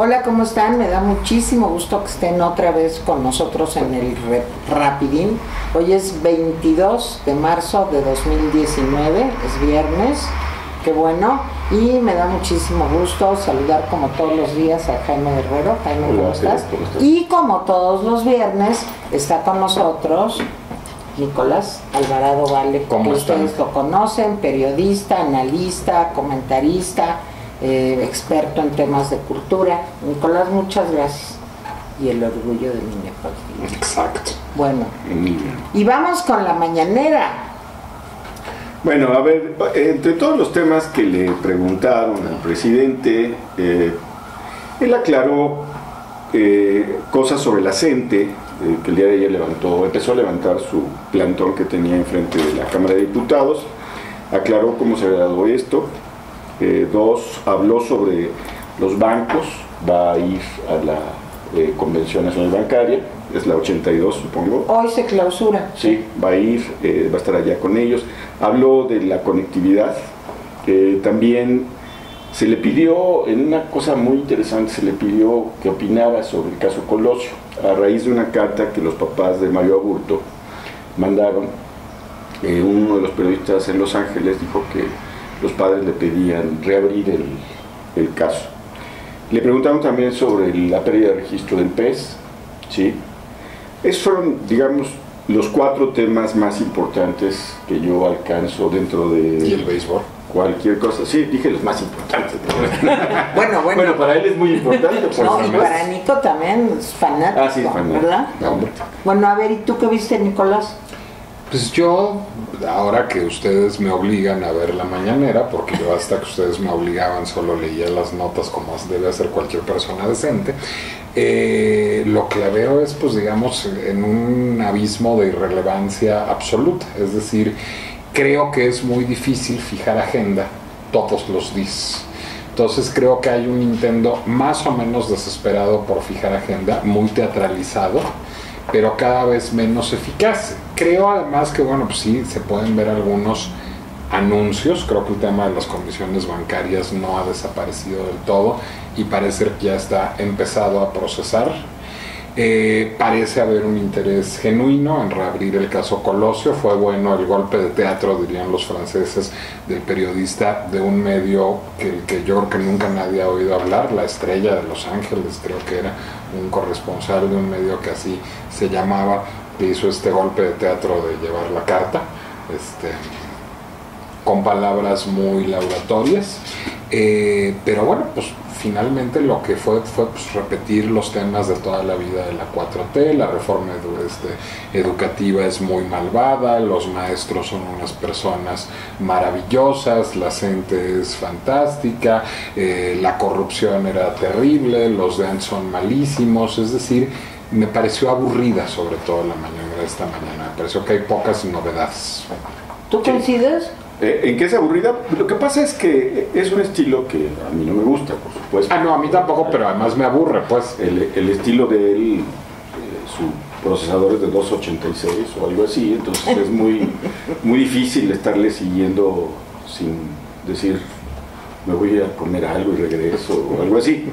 Hola, ¿cómo están? Me da muchísimo gusto que estén otra vez con nosotros en el Rapidín. Hoy es 22 de marzo de 2019, es viernes, qué bueno. Y me da muchísimo gusto saludar como todos los días a Jaime Herrero. Jaime, ¿cómo estás? Y como todos los viernes está con nosotros Nicolás Alvarado Vale, que ustedes lo conocen, periodista, analista, comentarista, experto en temas de cultura. Nicolás, muchas gracias. Y el orgullo de mi nepotismo. Exacto. Bueno, y vamos con la mañanera. Bueno, a ver, entre todos los temas que le preguntaron al presidente, él aclaró cosas sobre la CENTE, que el día de ayer empezó a levantar su plantón que tenía enfrente de la Cámara de Diputados. Aclaró cómo se había dado esto. Dos, habló sobre los bancos, va a ir a la Convención Nacional Bancaria, es la 82 supongo. Hoy se clausura. Sí, va a ir, va a estar allá con ellos. Habló de la conectividad, también se le pidió, en una cosa muy interesante, se le pidió que opinara sobre el caso Colosio, a raíz de una carta que los papás de Mario Aburto mandaron. Uno de los periodistas en Los Ángeles dijo que los padres le pedían reabrir el caso. Le preguntaron también sobre la pérdida de registro del PES, ¿sí? Esos fueron, digamos, los 4 temas más importantes que yo alcanzo dentro de... ¿Y el béisbol? Cualquier cosa, sí, dije los más importantes. Bueno, para él es muy importante. Pues, no, y para Nico también es fanático, sí, fanático, ¿verdad? No. Bueno, a ver, ¿y tú qué viste, Nicolás? Pues yo, ahora que ustedes me obligan a ver la mañanera, porque yo hasta que ustedes me obligaban solo leía las notas como debe hacer cualquier persona decente, lo que la veo es, pues digamos, en un abismo de irrelevancia absoluta. Es decir, creo que es muy difícil fijar agenda todos los días. Entonces creo que hay un intento más o menos desesperado por fijar agenda, muy teatralizado, pero cada vez menos eficaz. Creo además que, bueno, pues sí, se pueden ver algunos anuncios. Creo que el tema de las comisiones bancarias no ha desaparecido del todo y parece que ya está empezado a procesar. Parece haber un interés genuino en reabrir el caso Colosio. Fue bueno el golpe de teatro, dirían los franceses, del periodista de un medio que yo creo que nunca nadie ha oído hablar, La Estrella de Los Ángeles, creo que era un corresponsal de un medio que así se llamaba, que hizo este golpe de teatro de llevar la carta, con palabras muy laudatorias, pero bueno, pues finalmente lo que fue pues, repetir los temas de toda la vida de la 4T. La reforma educativa es muy malvada, los maestros son unas personas maravillosas, la gente es fantástica, la corrupción era terrible, los DEAN son malísimos. Es decir, me pareció aburrida sobre todo la mañana de esta mañana, me pareció que hay pocas novedades. ¿Tú coincides? ¿En qué es aburrida? Lo que pasa es que es un estilo que a mí no me gusta, por supuesto. No, a mí tampoco, pero además me aburre, pues. El estilo de él, su procesador es de 286 o algo así, entonces es muy difícil estarle siguiendo sin decir, me voy a ir a comer algo y regreso o algo así.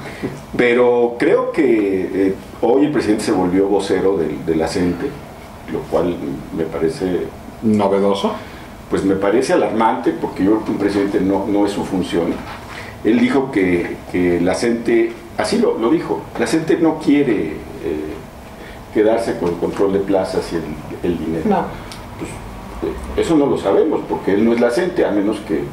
Pero creo que hoy el presidente se volvió vocero de la CENTE, lo cual me parece... ¿Novedoso? Pues me parece alarmante, porque yo creo que un presidente no es su función. Él dijo que la CENTE, así lo dijo, la CENTE no quiere quedarse con el control de plazas y el dinero. No. Pues, eso no lo sabemos, porque él no es la CENTE, a menos que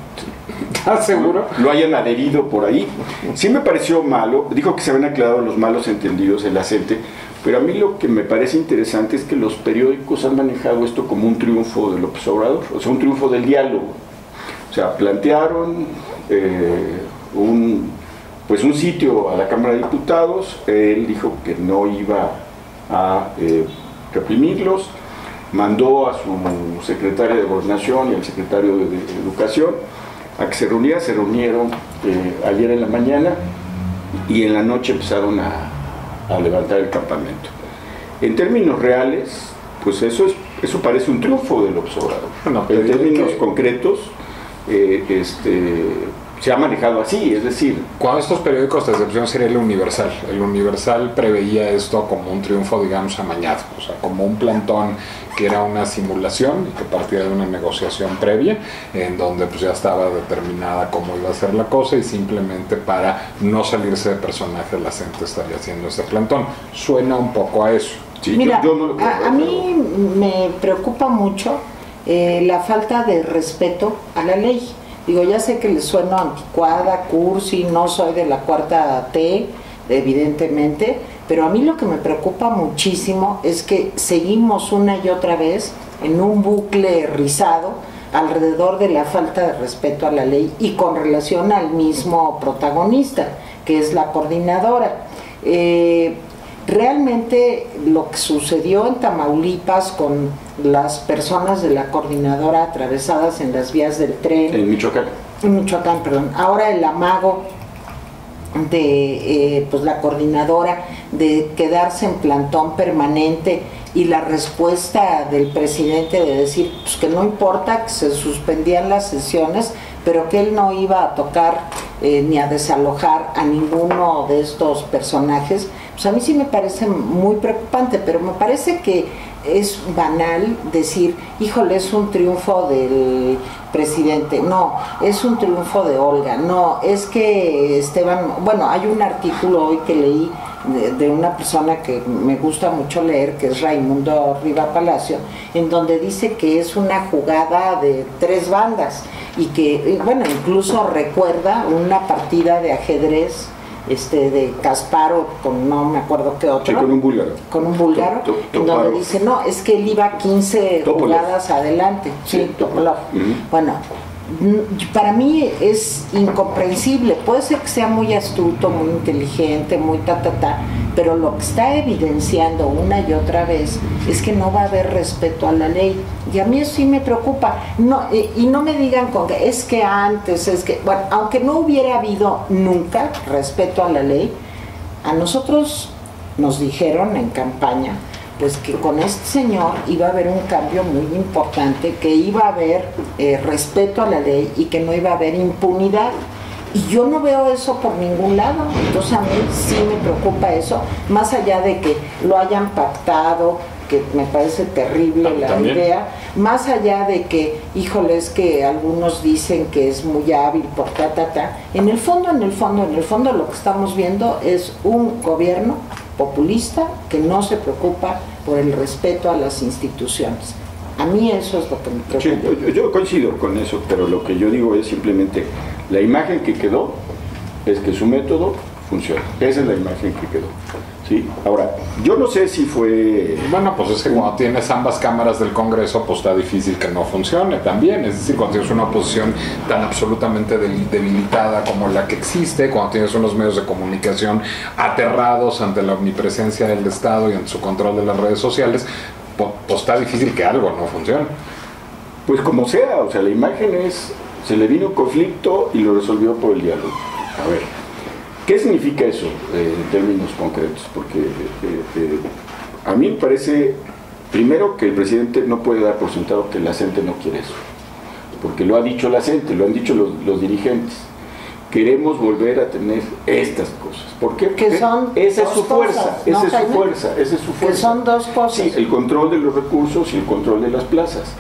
¿Estás seguro? lo hayan adherido por ahí. Sí me pareció malo, dijo que se habían aclarado los malos entendidos en la CENTE, pero a mí lo que me parece interesante es que los periódicos han manejado esto como un triunfo de López Obrador, o sea, un triunfo del diálogo. O sea, plantearon un sitio a la Cámara de Diputados, él dijo que no iba a reprimirlos, mandó a su secretaria de Gobernación y al secretario de Educación a que se reunieron ayer en la mañana y en la noche empezaron a levantar el campamento. En términos reales, pues eso parece un triunfo del Obrador. No, en términos concretos, se ha manejado así, es decir... Cuando estos periódicos de excepción sería el Universal. El Universal preveía esto como un triunfo, digamos, amañado, o sea, como un plantón que era una simulación y que partía de una negociación previa, en donde pues ya estaba determinada cómo iba a ser la cosa y simplemente para no salirse de personaje la gente estaría haciendo ese plantón. Suena un poco a eso. Sí, mira, a mí me preocupa mucho la falta de respeto a la ley. Digo, ya sé que les sueno anticuada, cursi, no soy de la cuarta T, evidentemente, pero a mí lo que me preocupa muchísimo es que seguimos una y otra vez en un bucle rizado alrededor de la falta de respeto a la ley y con relación al mismo protagonista, que es la coordinadora. Realmente lo que sucedió en Tamaulipas con las personas de la coordinadora atravesadas en las vías del tren. En Michoacán. En Michoacán, perdón. Ahora el amago de pues la coordinadora de quedarse en plantón permanente y la respuesta del presidente de decir pues, que no importa, que se suspendían las sesiones, pero que él no iba a tocar ni a desalojar a ninguno de estos personajes. Pues a mí sí me parece muy preocupante, pero me parece que es banal decir, híjole, es un triunfo del presidente. No, es un triunfo de Olga. No, es que Esteban, bueno, hay un artículo hoy que leí de una persona que me gusta mucho leer, que es Raimundo Riva Palacio, en donde dice que es una jugada de 3 bandas y que, bueno, incluso recuerda una partida de ajedrez de Kasparov con no me acuerdo qué otro. Sí, con un búlgaro. Con un búlgaro, en donde dice, no, es que él iba 15 jugadas adelante. Sí, Topolov. Bueno, para mí es incomprensible. Puede ser que sea muy astuto, muy inteligente, muy pero lo que está evidenciando una y otra vez es que no va a haber respeto a la ley. Y a mí eso sí me preocupa. No, y no me digan con que es que antes, es que, bueno, aunque no hubiera habido nunca respeto a la ley, a nosotros nos dijeron en campaña pues que con este señor iba a haber un cambio muy importante, que iba a haber respeto a la ley y que no iba a haber impunidad. Y yo no veo eso por ningún lado. Entonces a mí sí me preocupa eso, más allá de que lo hayan pactado, que me parece terrible la idea, más allá de que, híjole, es que algunos dicen que es muy hábil por en el fondo lo que estamos viendo es un gobierno populista que no se preocupa por el respeto a las instituciones. A mí eso es lo que me preocupa. Sí, yo coincido con eso, pero lo que yo digo es simplemente la imagen que quedó es que su método funciona. Esa es la imagen que quedó. ¿Sí? Ahora, yo no sé si fue... Bueno, pues es que cuando tienes ambas cámaras del Congreso, pues está difícil que no funcione también. Es decir, cuando tienes una oposición tan absolutamente debilitada como la que existe, cuando tienes unos medios de comunicación aterrados ante la omnipresencia del Estado y ante su control de las redes sociales, pues está difícil que algo no funcione. Pues como sea, o sea, la imagen es... Se le vino un conflicto y lo resolvió por el diálogo. A ver, ¿qué significa eso en términos concretos? Porque a mí me parece, primero, que el presidente no puede dar por sentado que la gente no quiere eso. Porque lo ha dicho la gente, lo han dicho los dirigentes. Queremos volver a tener estas cosas. ¿Por qué? Que son esa es su fuerza, esa es su fuerza, esa es su fuerza. Que son 2 cosas. Sí, el control de los recursos y el control de las plazas.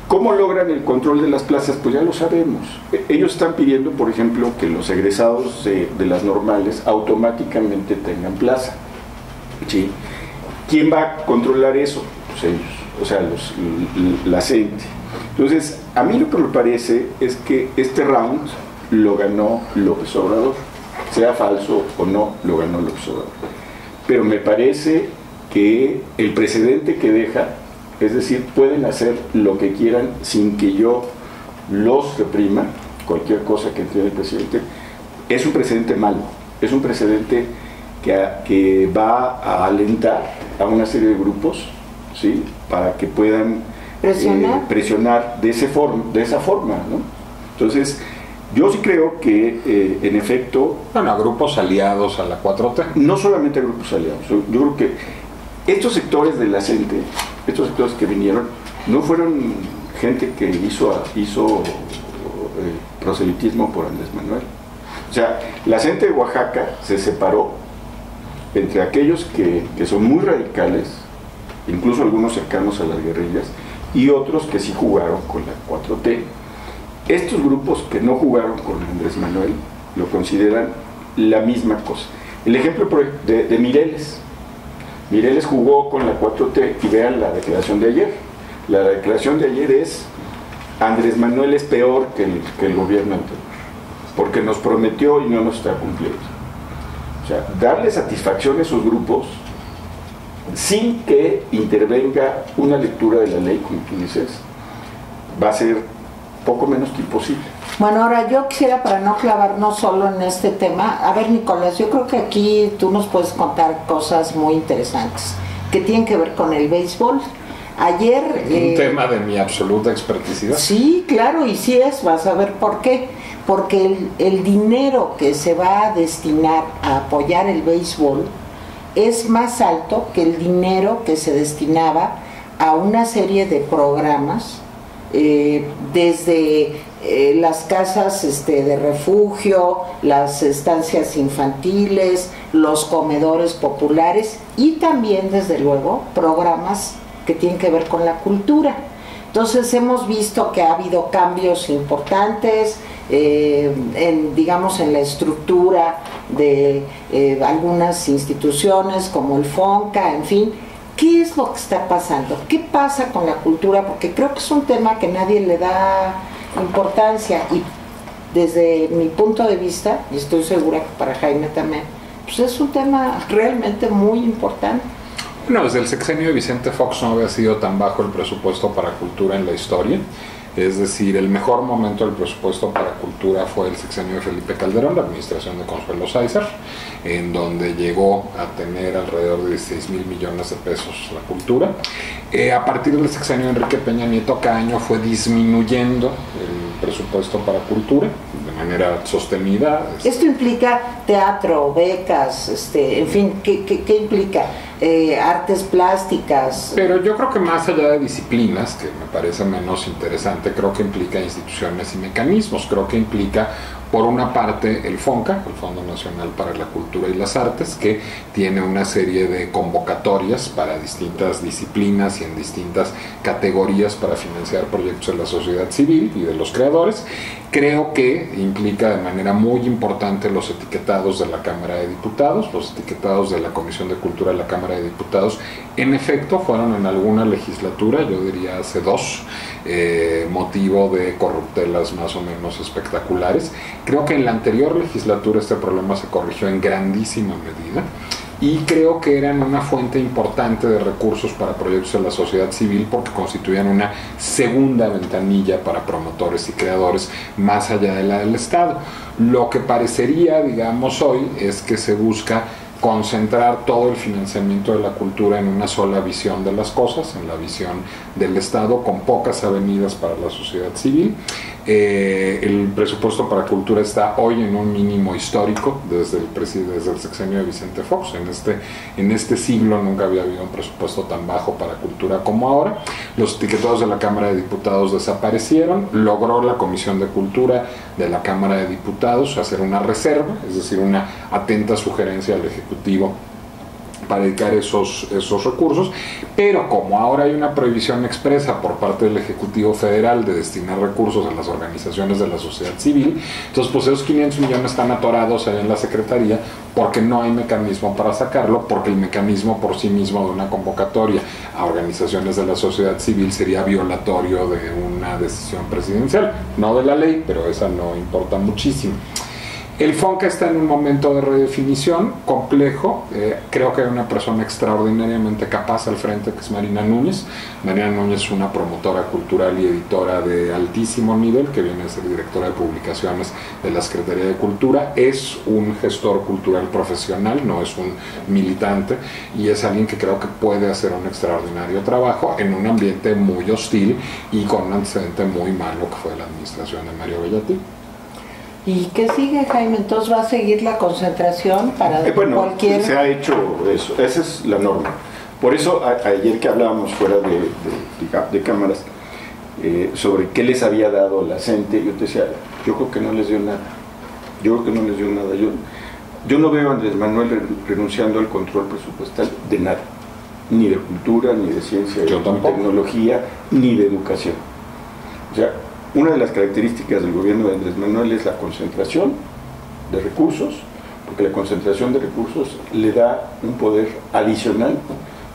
¿Cómo logran el control de las plazas? Pues ya lo sabemos. Ellos están pidiendo, por ejemplo, que los egresados de las normales automáticamente tengan plaza. ¿Sí? ¿Quién va a controlar eso? Pues ellos, o sea, la gente. Entonces, a mí lo que me parece es que este round lo ganó López Obrador. Sea falso o no, lo ganó López Obrador. Pero me parece que el precedente que deja, es decir, pueden hacer lo que quieran sin que yo los reprima, cualquier cosa que entienda el presidente, es un precedente malo, es un precedente que va a alentar a una serie de grupos, ¿sí?, para que puedan presionar de esa forma, ¿no? Entonces, yo sí creo que, en efecto... Bueno, a grupos aliados a la 4T. No solamente a grupos aliados, yo creo que estos sectores de la gente, estos sectores que vinieron, no fueron gente que hizo proselitismo por Andrés Manuel. O sea, la gente de Oaxaca se separó entre aquellos que son muy radicales, incluso algunos cercanos a las guerrillas, y otros que sí jugaron con la 4T. Estos grupos que no jugaron con Andrés Manuel lo consideran la misma cosa. El ejemplo de Mireles. Mireles jugó con la 4T y vean la declaración de ayer. La declaración de ayer es: Andrés Manuel es peor que el gobierno anterior, porque nos prometió y no nos está cumpliendo. O sea, darle satisfacción a esos grupos sin que intervenga una lectura de la ley, como tú dices, va a ser poco menos que imposible. Bueno, ahora yo quisiera, para no clavarnos solo en este tema, a ver, Nicolás, yo creo que aquí tú nos puedes contar cosas muy interesantes que tienen que ver con el béisbol. Ayer... un tema de mi absoluta experticidad. Sí, claro, y sí es, vas a ver por qué. Porque el dinero que se va a destinar a apoyar el béisbol es más alto que el dinero que se destinaba a una serie de programas, desde las casas de refugio, las estancias infantiles, los comedores populares y también, desde luego, programas que tienen que ver con la cultura. Entonces hemos visto que ha habido cambios importantes digamos, en la estructura de algunas instituciones como el FONCA, en fin. ¿Qué es lo que está pasando? ¿Qué pasa con la cultura? Porque creo que es un tema que nadie le da importancia, y desde mi punto de vista, y estoy segura que para Jaime también, pues es un tema realmente muy importante. Bueno, desde el sexenio de Vicente Fox no había sido tan bajo el presupuesto para cultura en la historia. Es decir, el mejor momento del presupuesto para cultura fue el sexenio de Felipe Calderón, la administración de Consuelo Sáizar, en donde llegó a tener alrededor de 16,000 millones de pesos la cultura. A partir del sexenio de Enrique Peña Nieto, cada año fue disminuyendo el presupuesto para cultura de manera sostenida. Esto implica teatro, becas, en fin, ¿qué implica? Artes plásticas. Pero yo creo que más allá de disciplinas, que me parece menos interesante, creo que implica instituciones y mecanismos. Creo que implica, por una parte, el FONCA, el Fondo Nacional para la Cultura y las Artes, que tiene una serie de convocatorias para distintas disciplinas y en distintas categorías para financiar proyectos de la sociedad civil y de los creadores. Creo que implica de manera muy importante los etiquetados de la Cámara de Diputados, los etiquetados de la Comisión de Cultura de la Cámara de Diputados. En efecto, fueron en alguna legislatura, yo diría hace dos, motivo de corruptelas más o menos espectaculares. Creo que en la anterior legislatura este problema se corrigió en grandísima medida, y creo que eran una fuente importante de recursos para proyectos de la sociedad civil, porque constituían una segunda ventanilla para promotores y creadores más allá de la del Estado. Lo que parecería, digamos, hoy es que se busca concentrar todo el financiamiento de la cultura en una sola visión de las cosas, en la visión del Estado, con pocas avenidas para la sociedad civil. El presupuesto para cultura está hoy en un mínimo histórico desde el sexenio de Vicente Fox. En este siglo nunca había habido un presupuesto tan bajo para cultura como ahora. Los etiquetados de la Cámara de Diputados desaparecieron. Logró la Comisión de Cultura de la Cámara de Diputados hacer una reserva, es decir, una atenta sugerencia al Ejecutivo para dedicar esos recursos, pero como ahora hay una prohibición expresa por parte del Ejecutivo Federal de destinar recursos a las organizaciones de la sociedad civil, entonces pues esos 500 millones están atorados ahí en la Secretaría porque no hay mecanismo para sacarlo, porque el mecanismo por sí mismo de una convocatoria a organizaciones de la sociedad civil sería violatorio de una decisión presidencial, no de la ley, pero esa no importa muchísimo. El FONCA está en un momento de redefinición complejo. Creo que hay una persona extraordinariamente capaz al frente, que es Marina Núñez. Marina Núñez es una promotora cultural y editora de altísimo nivel, que viene a ser directora de publicaciones de la Secretaría de Cultura. Es un gestor cultural profesional, no es un militante, y es alguien que creo que puede hacer un extraordinario trabajo en un ambiente muy hostil y con un antecedente muy malo que fue la administración de Mario Bellatín. ¿Y qué sigue, Jaime? Entonces va a seguir la concentración para cualquier... Se ha hecho eso, esa es la norma. Por eso ayer que hablábamos fuera de cámaras, sobre qué les había dado la CENTE. Yo te decía, yo creo que no les dio nada. Yo no veo a Andrés Manuel renunciando al control presupuestal de nada, ni de cultura, ni de ciencia, ni de tecnología, ni de educación. O sea, una de las características del gobierno de Andrés Manuel es la concentración de recursos, porque la concentración de recursos le da un poder adicional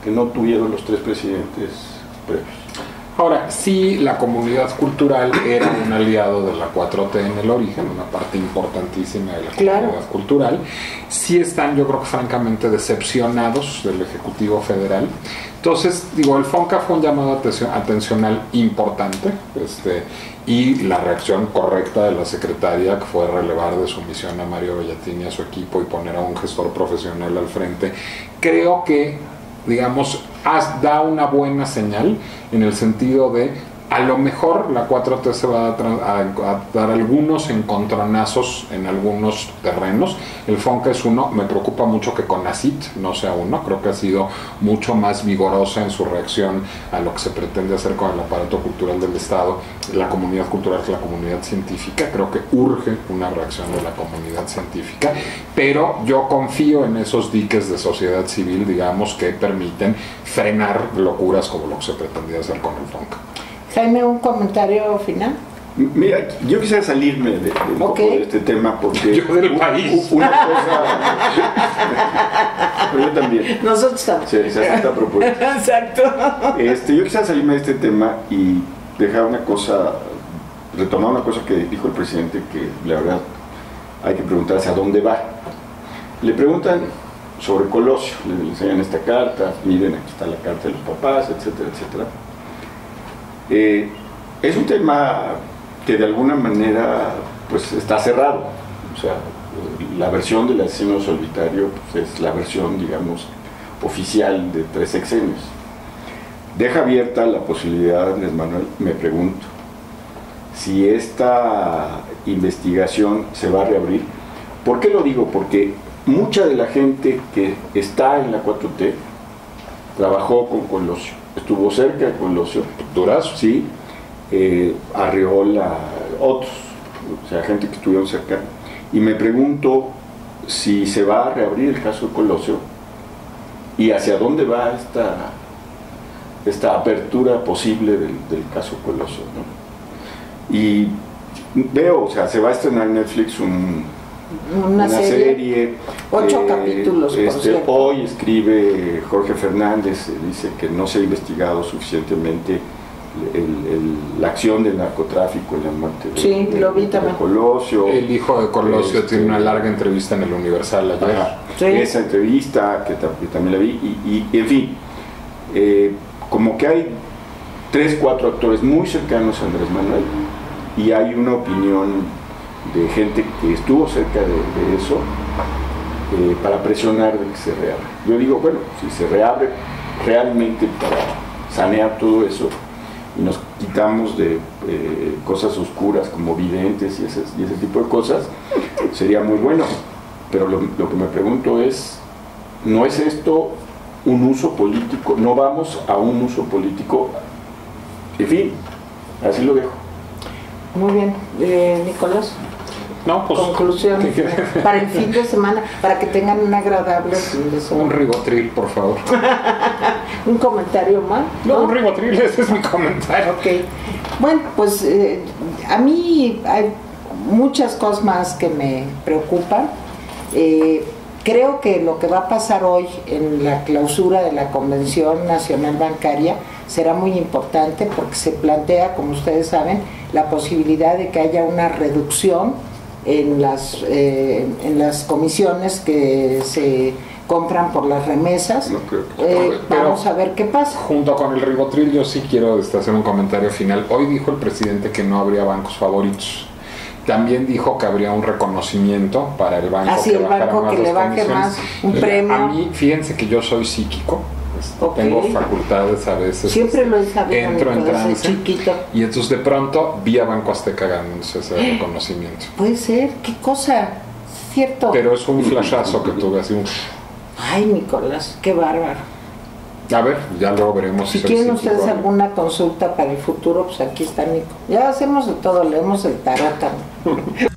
que no tuvieron los 3 presidentes previos. Ahora, sí, la comunidad cultural era un aliado de la 4T en el origen, una parte importantísima de la comunidad cultural. Sí están, yo creo que francamente, decepcionados del Ejecutivo Federal. Entonces, digo, el FONCA fue un llamado atencional importante, y la reacción correcta de la secretaria, que fue relevar de su misión a Mario Bellatini y a su equipo y poner a un gestor profesional al frente, creo que, digamos, da una buena señal en el sentido de, a lo mejor la 4T se va a dar algunos encontronazos en algunos terrenos. El FONCA es uno. Me preocupa mucho que CONACYT no sea uno. Creo que ha sido mucho más vigorosa en su reacción a lo que se pretende hacer con el aparato cultural del Estado, la comunidad cultural, que la comunidad científica. Creo que urge una reacción de la comunidad científica, pero yo confío en esos diques de sociedad civil, digamos, que permiten frenar locuras como lo que se pretendía hacer con el FONCA. Jaime, ¿un comentario final? Mira, yo quisiera salirme de un poco de este tema porque... Yo del país. Una cosa... Pero yo también. Nosotros también. Sí, se acepta propuesta. Exacto. Yo quisiera salirme de este tema y dejar una cosa, retomar una cosa que dijo el presidente, que la verdad hay que preguntarse a dónde va. Le preguntan sobre Colosio, le enseñan esta carta, miren, aquí está la carta de los papás, etcétera, etcétera. Es un tema que de alguna manera pues está cerrado. O sea, la versión del asesino solitario pues, es la versión, digamos, oficial de 3 sexenios. Deja abierta la posibilidad, Andrés Manuel, me pregunto, si esta investigación se va a reabrir. ¿Por qué lo digo? Porque mucha de la gente que está en la 4T trabajó con Colosio, estuvo cerca de Colosio. Durazo. Sí, Arreola, otros, o sea, gente que estuvieron cerca. Y me pregunto si se va a reabrir el caso de Colosio y hacia dónde va esta apertura posible del caso Colosio, ¿no? Y veo, o sea, se va a estrenar en Netflix una serie 8 capítulos, por cierto. Hoy escribe Jorge Fernández, dice que no se ha investigado suficientemente la acción del narcotráfico en la muerte de Colosio. El hijo de Colosio tiene una larga entrevista en el Universal ayer. Sí. Esa entrevista que también la vi y en fin, como que hay 3, 4 actores muy cercanos a Andrés Manuel y hay una opinión de gente que estuvo cerca de eso para presionar de que se reabra. Yo digo, bueno, si se reabre realmente para sanear todo eso y nos quitamos de cosas oscuras como videntes y ese tipo de cosas, sería muy bueno. Pero lo que me pregunto es, ¿no es esto un uso político? ¿No vamos a un uso político? En fin, así lo dejo. Muy bien. Nicolás. No, pues, conclusión para el fin de semana, para que tengan un agradable fin de semana. Un ribotril, por favor. ¿Un comentario más? No, un ribotril, ese es mi comentario. Ok. Bueno, pues a mí hay muchas cosas más que me preocupan. Creo que lo que va a pasar hoy en la clausura de la Convención Nacional Bancaria será muy importante porque se plantea, como ustedes saben, la posibilidad de que haya una reducción en las comisiones que se compran por las remesas. No creo que vamos a ver qué pasa. Junto con el ribotril yo sí quiero hacer un comentario final. Hoy dijo el presidente que no habría bancos favoritos. También dijo que habría un reconocimiento para el banco que le baje más, un premio. A mí, fíjense que yo soy psíquico. Tengo facultades a veces. Siempre lo he sabido. Entro en trance. Chiquito. Y entonces de pronto vi a Banco Azteca ganándose ese reconocimiento. Puede ser, qué cosa, cierto. Pero es un flashazo que tuve así un... Ay, Nicolás, qué bárbaro. A ver, ya luego veremos. Si soy quieren psíquico, ustedes ¿no? alguna consulta para el futuro, pues aquí está Nico. Ya hacemos de todo, leemos el tarot también.